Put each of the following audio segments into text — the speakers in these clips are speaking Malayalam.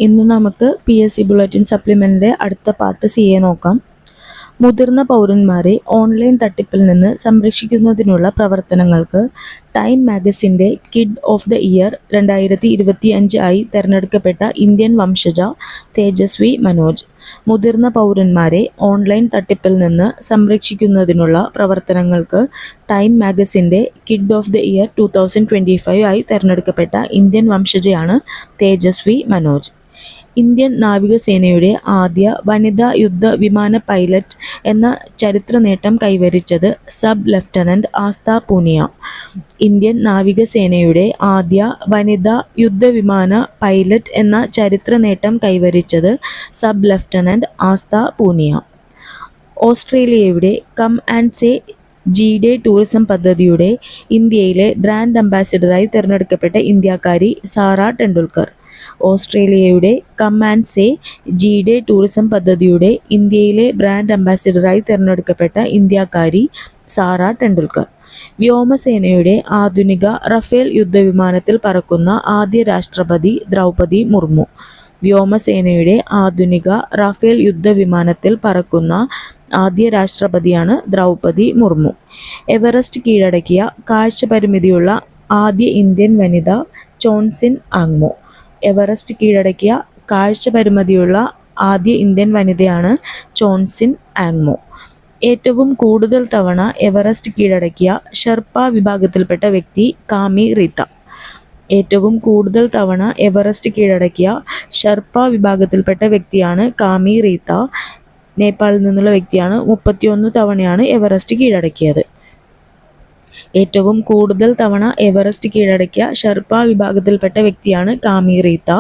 ഇന്ന് നമുക്ക് PSC ബുള്ളറ്റിൻ സപ്ലിമെന്റിന്റെ അടുത്ത പാർട്ട് CA നോക്കാം. മുതിർന്ന പൗരന്മാരെ ഓൺലൈൻ തട്ടിപ്പിൽ നിന്ന് സംരക്ഷിക്കുന്നതിനുള്ള പ്രവർത്തനങ്ങൾക്ക് ടൈം മാഗസിന്റെ കിഡ് ഓഫ് ദ ഇയർ 2025 ആയി തെരഞ്ഞെടുക്കപ്പെട്ട ഇന്ത്യൻ വംശജ തേജസ്വി മനോജ്. മുതിർന്ന പൗരന്മാരെ ഓൺലൈൻ തട്ടിപ്പിൽ നിന്ന് സംരക്ഷിക്കുന്നതിനുള്ള പ്രവർത്തനങ്ങൾക്ക് ടൈം മാഗസിന്റെ കിഡ് ഓഫ് ദ ഇയർ 2025 ആയി തെരഞ്ഞെടുക്കപ്പെട്ട ഇന്ത്യൻ വംശജയാണ് തേജസ്വി മനോജ്. ഇന്ത്യൻ നാവികസേനയുടെ ആദ്യ വനിതാ യുദ്ധ വിമാന പൈലറ്റ് എന്ന ചരിത്ര നേട്ടം കൈവരിച്ചത് സബ് ലഫ്റ്റനന്റ് ആസ്ഥ പൂനിയ. ഇന്ത്യൻ നാവികസേനയുടെ ആദ്യ വനിതാ യുദ്ധവിമാന പൈലറ്റ് എന്ന ചരിത്ര നേട്ടം കൈവരിച്ചത് സബ് ലഫ്റ്റനന്റ് ആസ്ഥ പൂനിയ. ഓസ്ട്രേലിയയുടെ come and say G-Day tourism പദ്ധതിയുടെ ഇന്ത്യയിലെ ബ്രാൻഡ് അംബാസിഡറായി തിരഞ്ഞെടുക്കപ്പെട്ട ഇന്ത്യക്കാരി സാറ ടെണ്ടുൽക്കർ. ഓസ്ട്രേലിയയുടെ come and say G-Day tourism പദ്ധതിയുടെ ഇന്ത്യയിലെ ബ്രാൻഡ് അംബാസിഡറായി തിരഞ്ഞെടുക്കപ്പെട്ട ഇന്ത്യക്കാരി സാറ ടെണ്ടുൽക്കർ. വ്യോമസേനയുടെ ആധുനിക റഫേൽ യുദ്ധവിമാനത്തിൽ പറക്കുന്ന ആദ്യ രാഷ്ട്രപതി ദ്രൗപദി മുർമു. വ്യോമസേനയുടെ ആധുനിക റഫേൽ യുദ്ധവിമാനത്തിൽ പറക്കുന്ന ആദ്യ രാഷ്ട്രപതിയാണ് ദ്രൗപദി മുർമു. എവറസ്റ്റ് കീഴടക്കിയ കാഴ്ചപരിമിതിയുള്ള ആദ്യ ഇന്ത്യൻ വനിത ചോൺസിൻ ആങ്മോ. എവറസ്റ്റ് കീഴടക്കിയ കാഴ്ചപരിമിതിയുള്ള ആദ്യ ഇന്ത്യൻ വനിതയാണ് ചോൺസിൻ ആങ്മോ. ഏറ്റവും കൂടുതൽ തവണ എവറസ്റ്റ് കീഴടക്കിയ ഷെർപ്പ വിഭാഗത്തിൽപ്പെട്ട വ്യക്തി കാമി റീത്ത. ഏറ്റവും കൂടുതൽ തവണ എവറസ്റ്റ് കീഴടക്കിയ ഷെർപ്പ വിഭാഗത്തിൽപ്പെട്ട വ്യക്തിയാണ് കാമി റീത്ത. നേപ്പാളിൽ നിന്നുള്ള വ്യക്തിയാണ്. 31 തവണയാണ് എവറസ്റ്റ് കീഴടക്കിയത്. ഏറ്റവും കൂടുതൽ തവണ എവറസ്റ്റ് കീഴടക്കിയ ഷെർപ്പ വിഭാഗത്തിൽപ്പെട്ട വ്യക്തിയാണ് കാമി റീത്ത.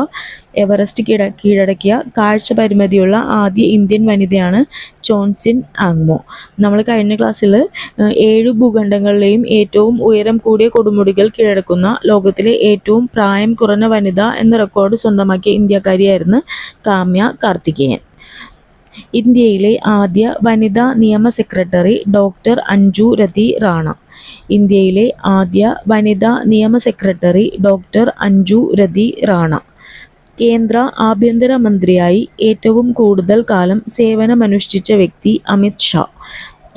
എവറസ്റ്റ് കീഴടക്കിയ കാഴ്ചപരിമിതിയുള്ള ആദ്യ ഇന്ത്യൻ വനിതയാണ് ചോൺസിൻ ആങ്മോ. നമ്മൾ കഴിഞ്ഞ ക്ലാസ്സിൽ 7 ഭൂഖണ്ഡങ്ങളിലെയും ഏറ്റവും ഉയരം കൂടിയ കൊടുമുടികൾ കീഴടക്കുന്ന ലോകത്തിലെ ഏറ്റവും പ്രായം കുറഞ്ഞ വനിത എന്ന റെക്കോർഡ് സ്വന്തമാക്കിയ ഇന്ത്യക്കാരിയായിരുന്നു കാമ്യ കാർത്തികേയൻ. ഇന്ത്യയിലെ ആദ്യ വനിതാ നിയമ സെക്രട്ടറി ഡോക്ടർ അഞ്ജു രതി റാണ. ഇന്ത്യയിലെ ആദ്യ വനിതാ നിയമ സെക്രട്ടറി ഡോക്ടർ അഞ്ജു രതി റാണ. കേന്ദ്ര ആഭ്യന്തര മന്ത്രിയായി ഏറ്റവും കൂടുതൽ കാലം സേവനമനുഷ്ഠിച്ച വ്യക്തി അമിത് ഷാ.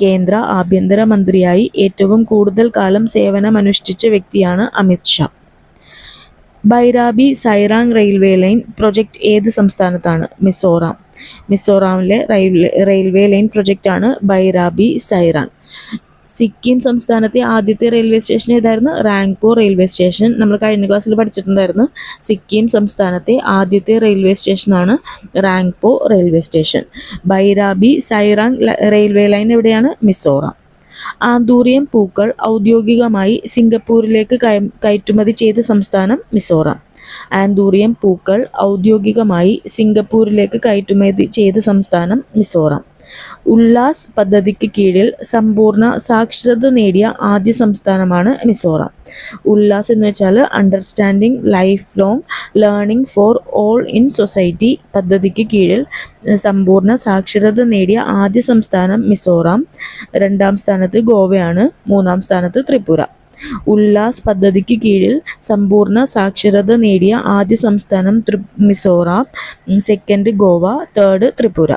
കേന്ദ്ര ആഭ്യന്തര മന്ത്രിയായി ഏറ്റവും കൂടുതൽ കാലം സേവനമനുഷ്ഠിച്ച വ്യക്തിയാണ് Amit Shah. Bairabi Sairang railway line project ഏത് സംസ്ഥാനത്താണ്? മിസോറാം. മിസോറാമിലെ റെയിൽവേ ലൈൻ പ്രൊജക്റ്റാണ് ബൈരാബി സൈറാങ്. സിക്കിം സംസ്ഥാനത്തെ ആദ്യത്തെ റെയിൽവേ സ്റ്റേഷൻ ഏതായിരുന്നു? Rangpur railway station. നമ്മൾ കഴിഞ്ഞ ക്ലാസ്സിൽ പഠിച്ചിട്ടുണ്ടായിരുന്നു. സിക്കിം സംസ്ഥാനത്തെ ആദ്യത്തെ റെയിൽവേ സ്റ്റേഷനാണ് Rangpur railway station. Bairabi Sairang railway line എവിടെയാണ്? മിസോറാം. ആന്തൂറിയം പൂക്കൾ ഔദ്യോഗികമായി സിംഗപ്പൂരിലേക്ക് കയറ്റുമതി ചെയ്ത സംസ്ഥാനം? മിസോറാം. ആന്തൂറിയം പൂക്കൾ ഔദ്യോഗികമായി സിംഗപ്പൂരിലേക്ക് കയറ്റുമതി ചെയ്ത സംസ്ഥാനം? മിസോറാം. ഉല്ലാസ് പദ്ധതിക്ക് കീഴിൽ സമ്പൂർണ്ണ സാക്ഷരത നേടിയ ആദ്യ സംസ്ഥാനമാണ് മിസോറാം. ഉല്ലാസ് എന്ന് വെച്ചാൽ understanding life long learning for all in society പദ്ധതിക്ക് കീഴിൽ സമ്പൂർണ്ണ സാക്ഷരത നേടിയ ആദ്യ സംസ്ഥാനം മിസോറാം. 2ാം സ്ഥാനത്ത് ഗോവയാണ്. 3ാം സ്ഥാനത്ത് ത്രിപുര. ഉല്ലാസ് പദ്ധതിക്ക് കീഴിൽ സമ്പൂർണ്ണ സാക്ഷരത നേടിയ ആദ്യ സംസ്ഥാനം Mizoram. 2nd Goa. 3rd Tripura.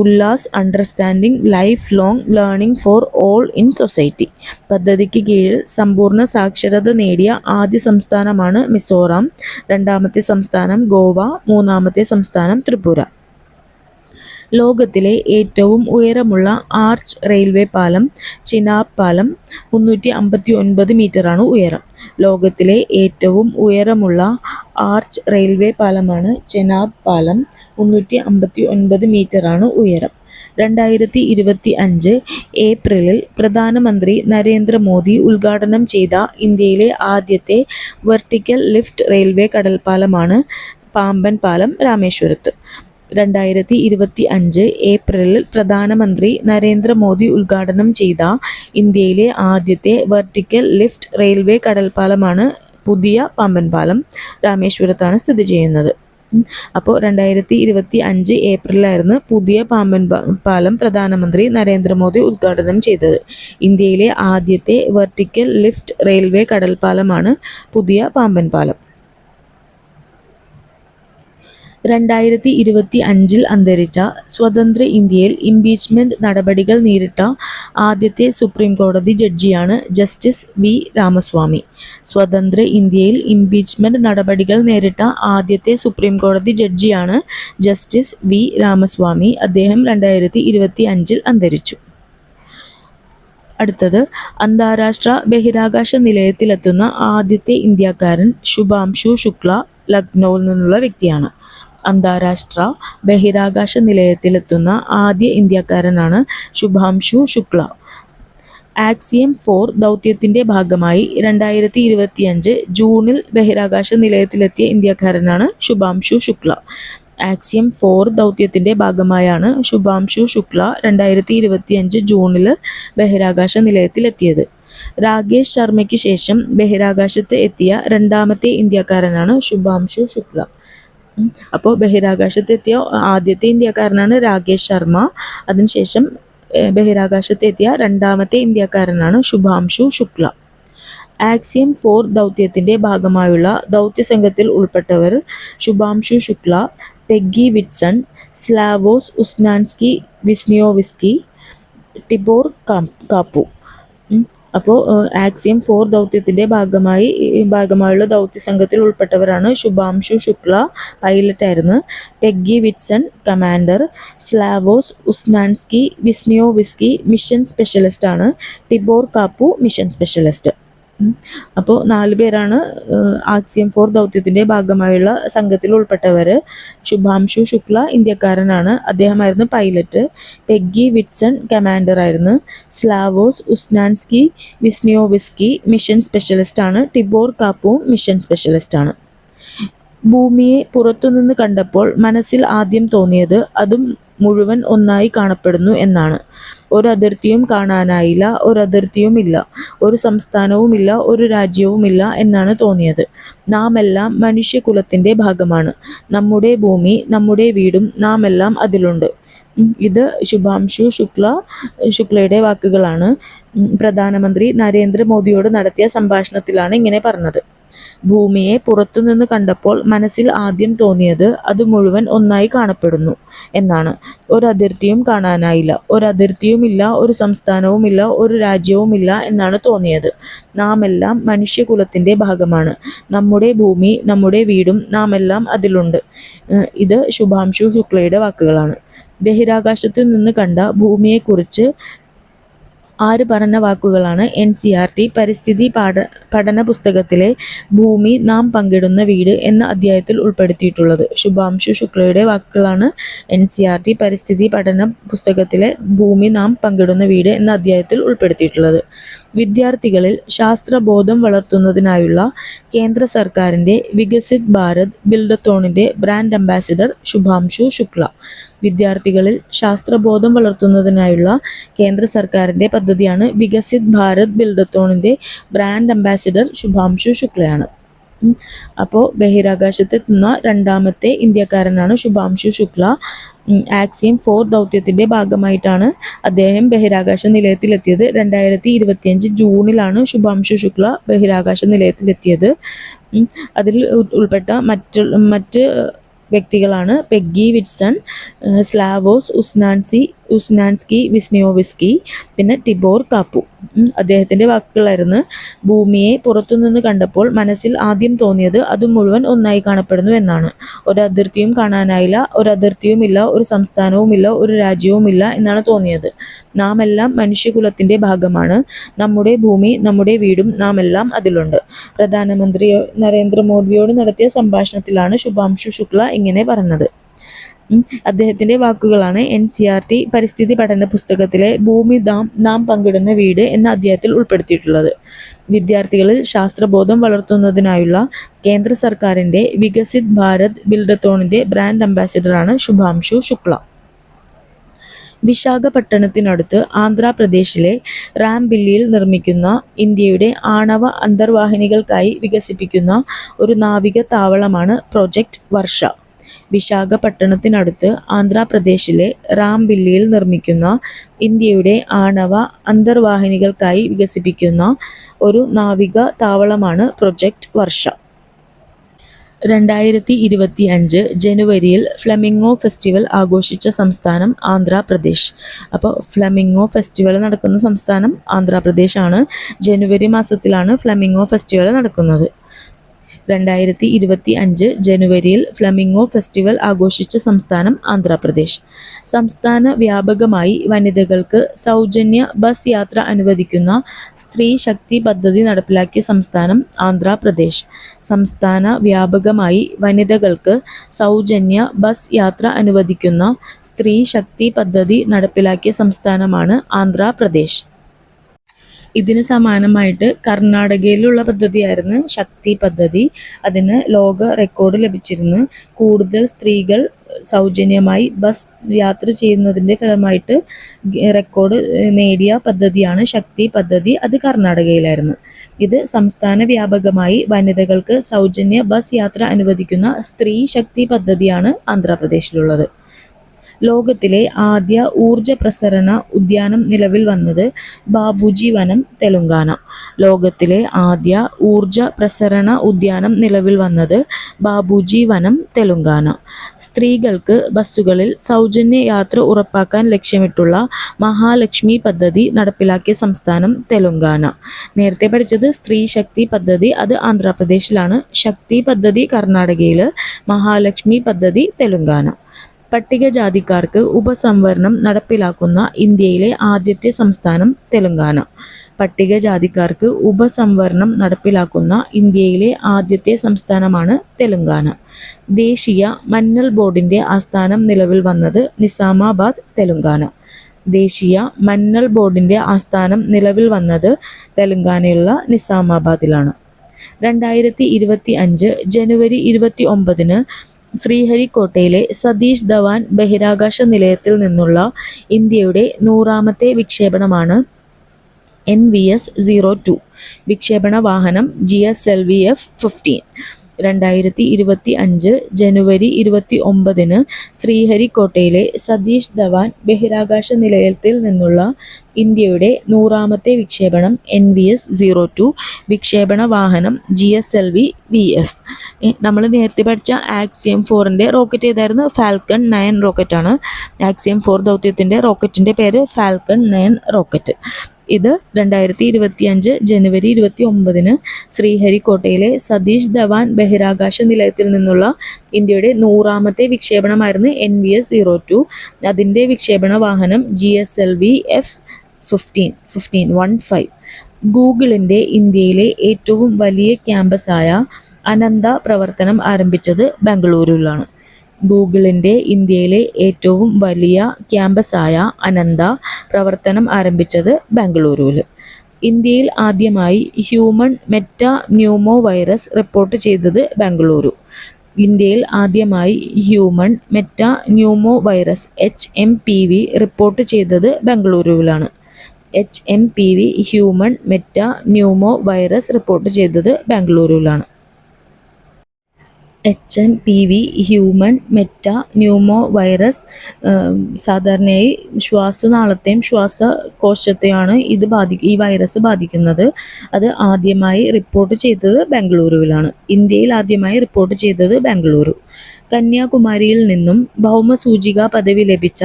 Ullas understanding life long learning for all in society പദ്ധതിക്ക് കീഴിൽ സമ്പൂർണ്ണ സാക്ഷരത നേടിയ ആദ്യ സംസ്ഥാനമാണ് മിസോറാം. 2ാമത്തെ സംസ്ഥാനം ഗോവ. 3ാമത്തെ സംസ്ഥാനം ത്രിപുര. ലോകത്തിലെ ഏറ്റവും ഉയരമുള്ള ആർച്ച് റെയിൽവേ പാലം ചിനാബ് പാലം. 359 മീറ്ററാണ് ഉയരം. ലോകത്തിലെ ഏറ്റവും ഉയരമുള്ള ആർച്ച് റെയിൽവേ പാലമാണ് ചെനാബ് പാലം. 359 മീറ്ററാണ് ഉയരം. 2025 ഏപ്രിലിൽ പ്രധാനമന്ത്രി നരേന്ദ്രമോദി ഉദ്ഘാടനം ചെയ്ത ഇന്ത്യയിലെ ആദ്യത്തെ വെർട്ടിക്കൽ ലിഫ്റ്റ് റെയിൽവേ കടൽപ്പാലമാണ് പാമ്പൻ പാലം രാമേശ്വരത്ത്. 2025 ഏപ്രിലിൽ പ്രധാനമന്ത്രി നരേന്ദ്രമോദി ഉദ്ഘാടനം ചെയ്ത ഇന്ത്യയിലെ ആദ്യത്തെ വെർട്ടിക്കൽ ലിഫ്റ്റ് റെയിൽവേ കടൽപ്പാലമാണ് പുതിയ പാമ്പൻ പാലം. രാമേശ്വരത്താണ് സ്ഥിതി ചെയ്യുന്നത്. അപ്പോൾ 2025 ഏപ്രിലായിരുന്നു പുതിയ പാമ്പൻ പാലം പ്രധാനമന്ത്രി നരേന്ദ്രമോദി ഉദ്ഘാടനം ചെയ്തത്. ഇന്ത്യയിലെ ആദ്യത്തെ വെർട്ടിക്കൽ ലിഫ്റ്റ് റെയിൽവേ കടൽപ്പാലമാണ് പുതിയ പാമ്പൻ പാലം. 2025 അന്തരിച്ച സ്വതന്ത്ര ഇന്ത്യയിൽ ഇംപീച്ച്മെന്റ് നടപടികൾ നേരിട്ട ആദ്യത്തെ സുപ്രീം കോടതി ജഡ്ജിയാണ് ജസ്റ്റിസ് വി രാമസ്വാമി. സ്വതന്ത്ര ഇന്ത്യയിൽ ഇംപീച്ച്മെന്റ് നടപടികൾ നേരിട്ട ആദ്യത്തെ സുപ്രീം കോടതി ജഡ്ജിയാണ് ജസ്റ്റിസ് വി രാമസ്വാമി. അദ്ദേഹം 2025 അന്തരിച്ചു. അടുത്തത്, അന്താരാഷ്ട്ര ബഹിരാകാശ നിലയത്തിലെത്തുന്ന ആദ്യത്തെ ഇന്ത്യക്കാരൻ ശുഭാംശു ശുക്ല ലക്നൌവിൽ നിന്നുള്ള വ്യക്തിയാണ്. അന്താരാഷ്ട്ര ബഹിരാകാശ നിലയത്തിലെത്തുന്ന ആദ്യ ഇന്ത്യക്കാരനാണ് ശുഭാംശു ശുക്ല. ആക്സിയം 4 ദൗത്യത്തിന്റെ ഭാഗമായി 2025 ജൂണിൽ ബഹിരാകാശ നിലയത്തിലെത്തിയ ഇന്ത്യക്കാരനാണ് ശുഭാംശു ശുക്ല. ആക്സിയം 4 ദൗത്യത്തിന്റെ ഭാഗമായാണ് ശുഭാംശു ശുക്ല 2025 ജൂണിൽ ബഹിരാകാശ നിലയത്തിലെത്തിയത്. രാകേഷ് ശർമ്മയ്ക്ക് ശേഷം ബഹിരാകാശത്ത് എത്തിയ രണ്ടാമത്തെ ഇന്ത്യക്കാരനാണ് ശുഭാംശു ശുക്ല. അപ്പോൾ ബഹിരാകാശത്തെത്തിയ ആദ്യത്തെ ഇന്ത്യക്കാരനാണ് രാകേഷ് ശർമ്മ. അതിനുശേഷം ബഹിരാകാശത്തെത്തിയ രണ്ടാമത്തെ ഇന്ത്യക്കാരനാണ് ശുഭാംശു ശുക്ല. ആക്സിയം 4 ദൗത്യത്തിന്റെ ഭാഗമായുള്ള ദൗത്യസംഘത്തിൽ ഉൾപ്പെട്ടവർ Shubhanshu Shukla, Peggy Whitson, Slawosz Uznanski Wisniewski, Tibor Kapu. അപ്പോൾ ആക്സിയം 4 ദൗത്യത്തിന്റെ ഭാഗമായുള്ള ദൗത്യസംഘത്തിൽ ഉൾപ്പെട്ടവരാണ് ശുഭാംശു ശുക്ല, പൈലറ്റായിരുന്നു, Peggy Whitson commander, Slawosz Uznanski Wisniewski mission സ്പെഷ്യലിസ്റ്റാണ്, ടിബോർ കാപ്പു മിഷൻ സ്പെഷ്യലിസ്റ്റ്. അപ്പോൾ 4 പേരാണ് ആക്സിയം 4 ദൗത്യത്തിന്റെ ഭാഗമായുള്ള സംഘത്തിൽ ഉൾപ്പെട്ടവർ. ശുഭാംശു ശുക്ല ഇന്ത്യക്കാരനാണ്, അദ്ദേഹമായിരുന്നു പൈലറ്റ്. പെഗ്ഗി വിറ്റ്സൺ കമാൻഡർ ആയിരുന്നു. സ്ലാവോസ് ഉസ്നാൻസ്കി വിസ്നിയോവിസ്കി മിഷൻ സ്പെഷ്യലിസ്റ്റാണ്. ടിബോർ കാപ്പു മിഷൻ സ്പെഷ്യലിസ്റ്റാണ്. ഭൂമിയെ പുറത്തുനിന്ന് കണ്ടപ്പോൾ മനസ്സിൽ ആദ്യം തോന്നിയത് അതും മുഴുവൻ ഒന്നായി കാണപ്പെടുന്നു എന്നാണ്. ഒരതിർത്തിയും കാണാനായില്ല, ഒരതിർത്തിയുമില്ല, ഒരു സംസ്ഥാനവുമില്ല, ഒരു രാജ്യവുമില്ല എന്നാണ് തോന്നിയത്. നാമെല്ലാം മനുഷ്യകുലത്തിന്റെ ഭാഗമാണ്. നമ്മുടെ ഭൂമി, നമ്മുടെ വീടും നാമെല്ലാം അതിലുണ്ട്. ഇത് ശുഭാംശു ശുക്ലയുടെ വാക്കുകളാണ്. പ്രധാനമന്ത്രി നരേന്ദ്രമോദിയോട് നടത്തിയ സംഭാഷണത്തിലാണ് ഇങ്ങനെ പറഞ്ഞത്. ഭൂമിയെ പുറത്തുനിന്ന് കണ്ടപ്പോൾ മനസ്സിൽ ആദ്യം തോന്നിയത് അത് മുഴുവൻ ഒന്നായി കാണപ്പെടുന്നു എന്നാണ്. ഒരതിർത്തിയും കാണാനായില്ല, ഒരതിർത്തിയുമില്ല, ഒരു സംസ്ഥാനവുമില്ല, ഒരു രാജ്യവുമില്ല എന്നാണ് തോന്നിയത്. നാമെല്ലാം മനുഷ്യകുലത്തിന്റെ ഭാഗമാണ്. നമ്മുടെ ഭൂമി, നമ്മുടെ വീടും നാമെല്ലാം അതിലുണ്ട്. ഇത് ശുഭാംശു ശുക്ലയുടെ വാക്കുകളാണ്. ബഹിരാകാശത്തു നിന്ന് കണ്ട ഭൂമിയെക്കുറിച്ച് ആര് പറഞ്ഞ വാക്കുകളാണ് NCERT പരിസ്ഥിതി പഠന പുസ്തകത്തിലെ ഭൂമി നാം പങ്കിടുന്ന വീട് എന്ന അധ്യായത്തിൽ ഉൾപ്പെടുത്തിയിട്ടുള്ളത്. ശുഭാംശു ശുക്ലയുടെ വാക്കുകളാണ് NCERT പരിസ്ഥിതി പഠന പുസ്തകത്തിലെ ഭൂമി നാം പങ്കിടുന്ന വീട് എന്ന അധ്യായത്തിൽ ഉൾപ്പെടുത്തിയിട്ടുള്ളത്. വിദ്യാർത്ഥികളിൽ ശാസ്ത്രബോധം വളർത്തുന്നതിനായുള്ള കേന്ദ്ര സർക്കാരിൻ്റെ വികസിത് ഭാരത് ബിൽഡത്തോണിൻ്റെ ബ്രാൻഡ് അംബാസിഡർ ശുഭാംശു ശുക്ല. വിദ്യാർത്ഥികളിൽ ശാസ്ത്രബോധം വളർത്തുന്നതിനായുള്ള കേന്ദ്ര സർക്കാരിൻ്റെ പദ്ധതിയാണ് വികസിത് ഭാരത് ബിൽഡത്തോണിൻ്റെ ബ്രാൻഡ് അംബാസിഡർ ശുഭാംശു ശുക്ലയാണ്. അപ്പോൾ ബഹിരാകാശത്തെത്തുന്ന രണ്ടാമത്തെ ഇന്ത്യക്കാരനാണ് ശുഭാംശു ശുക്ല. ആക്സിയം 4 ദൗത്യത്തിൻ്റെ ഭാഗമായിട്ടാണ് അദ്ദേഹം ബഹിരാകാശ നിലയത്തിലെത്തിയത്. 2025 ജൂണിലാണ് ശുഭാംശു ശുക്ല ബഹിരാകാശ നിലയത്തിലെത്തിയത്. അതിൽ ഉൾപ്പെട്ട മറ്റ് വ്യക്തികളാണ് പെഗ്ഗി വിറ്റ്സൺ, സ്ലാവോസ് ഉസ്നാൻസ്കി വിസ്നിയോവിസ്കി, പിന്നെ ടിബോർ കാപ്പു. അദ്ദേഹത്തിൻ്റെ വാക്കുകളായിരുന്നു. ഭൂമിയെ പുറത്തുനിന്ന് കണ്ടപ്പോൾ മനസ്സിൽ ആദ്യം തോന്നിയത് അത് മുഴുവൻ ഒന്നായി കാണപ്പെടുന്നു എന്നാണ്. ഒരതിർത്തിയും കാണാനായില്ല, ഒരതിർത്തിയുമില്ല, ഒരു സംസ്ഥാനവുമില്ല, ഒരു രാജ്യവുമില്ല എന്നാണ് തോന്നിയത്. നാം എല്ലാം മനുഷ്യകുലത്തിൻ്റെ ഭാഗമാണ്. നമ്മുടെ ഭൂമി, നമ്മുടെ വീടും നാമെല്ലാം അതിലുണ്ട്. പ്രധാനമന്ത്രി നരേന്ദ്രമോദിയോട് നടത്തിയ സംഭാഷണത്തിലാണ് ശുഭാംശു ശുക്ല ഇങ്ങനെ പറഞ്ഞത്. അദ്ദേഹത്തിൻ്റെ വാക്കുകളാണ് NCERT പരിസ്ഥിതി പഠന പുസ്തകത്തിലെ ഭൂമി നാം പങ്കിടുന്ന വീട് എന്ന അധ്യായത്തിൽ ഉൾപ്പെടുത്തിയിട്ടുള്ളത്. വിദ്യാർത്ഥികളിൽ ശാസ്ത്രബോധം വളർത്തുന്നതിനായുള്ള കേന്ദ്ര സർക്കാരിൻ്റെ വികസിത് ഭാരത് ബിൽഡത്തോണിൻ്റെ ബ്രാൻഡ് അംബാസിഡറാണ് ശുഭാംശു ശുക്ല. വിശാഖപട്ടണത്തിനടുത്ത് ആന്ധ്രാപ്രദേശിലെ റാംബില്ലിയിൽ നിർമ്മിക്കുന്ന ഇന്ത്യയുടെ ആണവ അന്തർവാഹിനികൾക്കായി വികസിപ്പിക്കുന്ന ഒരു നാവിക താവളമാണ് പ്രോജക്റ്റ് വർഷ. വിശാഖപട്ടണത്തിനടുത്ത് ആന്ധ്രാപ്രദേശിലെ റാംബില്ലിയിൽ നിർമ്മിക്കുന്ന ഇന്ത്യയുടെ ആണവ അന്തർവാഹിനികൾക്കായി വികസിപ്പിക്കുന്ന ഒരു നാവിക താവളമാണ് പ്രോജക്റ്റ് വർഷ. 2025 ജനുവരിയിൽ ഫ്ലമിംഗോ ഫെസ്റ്റിവൽ ആഘോഷിച്ച സംസ്ഥാനം ആന്ധ്രാപ്രദേശ്. അപ്പോൾ ഫ്ലമിംഗോ ഫെസ്റ്റിവൽ നടക്കുന്ന സംസ്ഥാനം ആന്ധ്രാപ്രദേശാണ്. ജനുവരി മാസത്തിലാണ് ഫ്ലമിംഗോ ഫെസ്റ്റിവൽ നടക്കുന്നത്. 2025 ജനുവരിയിൽ ഫ്ലമിംഗോ ഫെസ്റ്റിവൽ ആഘോഷിച്ച സംസ്ഥാനം ആന്ധ്രാപ്രദേശ്. സംസ്ഥാന വ്യാപകമായി വനിതകൾക്ക് സൗജന്യ ബസ് യാത്ര അനുവദിക്കുന്ന സ്ത്രീ ശക്തി പദ്ധതി നടപ്പിലാക്കിയ സംസ്ഥാനം ആന്ധ്രാപ്രദേശ്. സംസ്ഥാന വ്യാപകമായി വനിതകൾക്ക് സൗജന്യ ബസ് യാത്ര അനുവദിക്കുന്ന സ്ത്രീ ശക്തി പദ്ധതി നടപ്പിലാക്കിയ സംസ്ഥാനമാണ് ആന്ധ്രാപ്രദേശ്. ഇതിന് സമാനമായിട്ട് കർണാടകയിലുള്ള പദ്ധതിയായിരുന്നു ശക്തി പദ്ധതി. അതിന് ലോക റെക്കോർഡ് ലഭിച്ചിരുന്നു. കൂടുതൽ സ്ത്രീകൾ സൗജന്യമായി ബസ് യാത്ര ചെയ്യുന്നതിൻ്റെ ഫലമായിട്ട് റെക്കോർഡ് നേടിയ പദ്ധതിയാണ് ശക്തി പദ്ധതി. അത് കർണാടകയിലായിരുന്നു. ഇത് സംസ്ഥാന വ്യാപകമായി വനിതകൾക്ക് സൗജന്യ ബസ് യാത്ര അനുവദിക്കുന്ന സ്ത്രീ ശക്തി പദ്ധതിയാണ് ആന്ധ്രാപ്രദേശിലുള്ളത്. ലോകത്തിലെ ആദ്യ ഊർജ പ്രസരണ ഉദ്യാനം നിലവിൽ വന്നത് ബാബുജി വനം, തെലുങ്കാന. ലോകത്തിലെ ആദ്യ ഊർജ പ്രസരണ ഉദ്യാനം നിലവിൽ വന്നത് ബാബുജി വനം, തെലുങ്കാന. സ്ത്രീകൾക്ക് ബസ്സുകളിൽ സൗജന്യ യാത്ര ഉറപ്പാക്കാൻ ലക്ഷ്യമിട്ടുള്ള മഹാലക്ഷ്മി പദ്ധതി നടപ്പിലാക്കിയ സംസ്ഥാനം തെലുങ്കാന. നേരത്തെ പഠിച്ചത് സ്ത്രീ ശക്തി പദ്ധതി, അത് ആന്ധ്രാപ്രദേശിലാണ്. ശക്തി പദ്ധതി കർണാടകയിൽ, മഹാലക്ഷ്മി പദ്ധതി തെലുങ്കാന. പട്ടികജാതിക്കാർക്ക് ഉപസംവരണം നടപ്പിലാക്കുന്ന ഇന്ത്യയിലെ ആദ്യത്തെ സംസ്ഥാനം തെലുങ്കാന. പട്ടികജാതിക്കാർക്ക് ഉപസംവരണം നടപ്പിലാക്കുന്ന ഇന്ത്യയിലെ ആദ്യത്തെ സംസ്ഥാനമാണ് തെലുങ്കാന. ദേശീയ മഞ്ഞൾ ബോർഡിൻ്റെ ആസ്ഥാനം നിലവിൽ വന്നത് നിസാമാബാദ്, തെലുങ്കാന. ദേശീയ മഞ്ഞൾ ബോർഡിൻ്റെ ആസ്ഥാനം നിലവിൽ വന്നത് തെലുങ്കാനയിലുള്ള നിസാമാബാദിലാണ്. 2025 ജനുവരി 29 ശ്രീഹരിക്കോട്ടയിലെ സതീഷ് ധവാൻ ബഹിരാകാശ നിലയത്തിൽ നിന്നുള്ള ഇന്ത്യയുടെ 100ാമത്തെ വിക്ഷേപണമാണ് NVS-02. വിക്ഷേപണ വാഹനം GSLV F-15. 2025 ജനുവരി 29 ശ്രീഹരിക്കോട്ടയിലെ സതീഷ് ധവാൻ ബഹിരാകാശ നിലയത്തിൽ നിന്നുള്ള ഇന്ത്യയുടെ 100ാമത്തെ വിക്ഷേപണം NVS-02. വിക്ഷേപണ വാഹനം GSLV VF. നമ്മൾ നേരത്തെ പഠിച്ച ആക്സിയം 4ൻ്റെ റോക്കറ്റ് ഏതായിരുന്നു? ഫാൽക്കൺ 9 റോക്കറ്റാണ്. ആക്സിയം 4 ദൗത്യത്തിൻ്റെ റോക്കറ്റിൻ്റെ പേര് ഫാൽക്കൺ 9 റോക്കറ്റ്. ഇത് 2025 ജനുവരി 29 ശ്രീഹരിക്കോട്ടയിലെ സതീഷ് ധവാൻ ബഹിരാകാശ നിലയത്തിൽ നിന്നുള്ള ഇന്ത്യയുടെ 100ാമത്തെ വിക്ഷേപണമായിരുന്നു NVS-02. അതിൻ്റെ വിക്ഷേപണ വാഹനം GSLV F-15. ഗൂഗിളിൻ്റെ ഇന്ത്യയിലെ ഏറ്റവും വലിയ ക്യാമ്പസായ അനന്ത പ്രവർത്തനം ആരംഭിച്ചത് ബംഗളൂരുവിലാണ്. ഗൂഗിളിൻ്റെ ഇന്ത്യയിലെ ഏറ്റവും വലിയ ക്യാമ്പസായ അനന്ത പ്രവർത്തനം ആരംഭിച്ചത് ബംഗളൂരുവിൽ. ഇന്ത്യയിൽ ആദ്യമായി human meta pneumo virus report ചെയ്തത് ബംഗളൂരു. ഇന്ത്യയിൽ ആദ്യമായി human meta pneumo virus HMPV report ചെയ്തത് ബംഗളൂരുവിലാണ്. HMPV human meta pneumo virus report ചെയ്തത് ബംഗളൂരുവിലാണ്. HMPV human meta pneumo virus സാധാരണയായി ശ്വാസനാളത്തെയും ശ്വാസകോശത്തെയാണ് ഈ വൈറസ് ബാധിക്കുന്നത്. അത് ആദ്യമായി റിപ്പോർട്ട് ചെയ്തത് ബംഗളൂരുവിലാണ്. ഇന്ത്യയിൽ ആദ്യമായി റിപ്പോർട്ട് ചെയ്തത് ബംഗളൂരു. കന്യാകുമാരിയിൽ നിന്നും ഭൗമസൂചിക പദവി ലഭിച്ച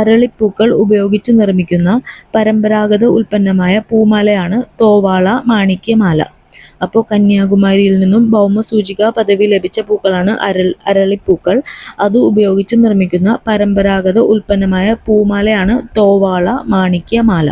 അരളിപ്പൂക്കൾ ഉപയോഗിച്ച് നിർമ്മിക്കുന്ന പരമ്പരാഗത ഉൽപ്പന്നമായ പൂമാലയാണ് തോവാള മാണിക്യമാല. അപ്പോൾ കന്യാകുമാരിയിൽ നിന്നും ഭൗമസൂചിക പദവി ലഭിച്ച പൂക്കളാണ് അരളിപ്പൂക്കൾ. അത് ഉപയോഗിച്ച് നിർമ്മിക്കുന്ന പരമ്പരാഗത ഉൽപ്പന്നമായ പൂമാലയാണ് തോവാള മാണിക്യമാല.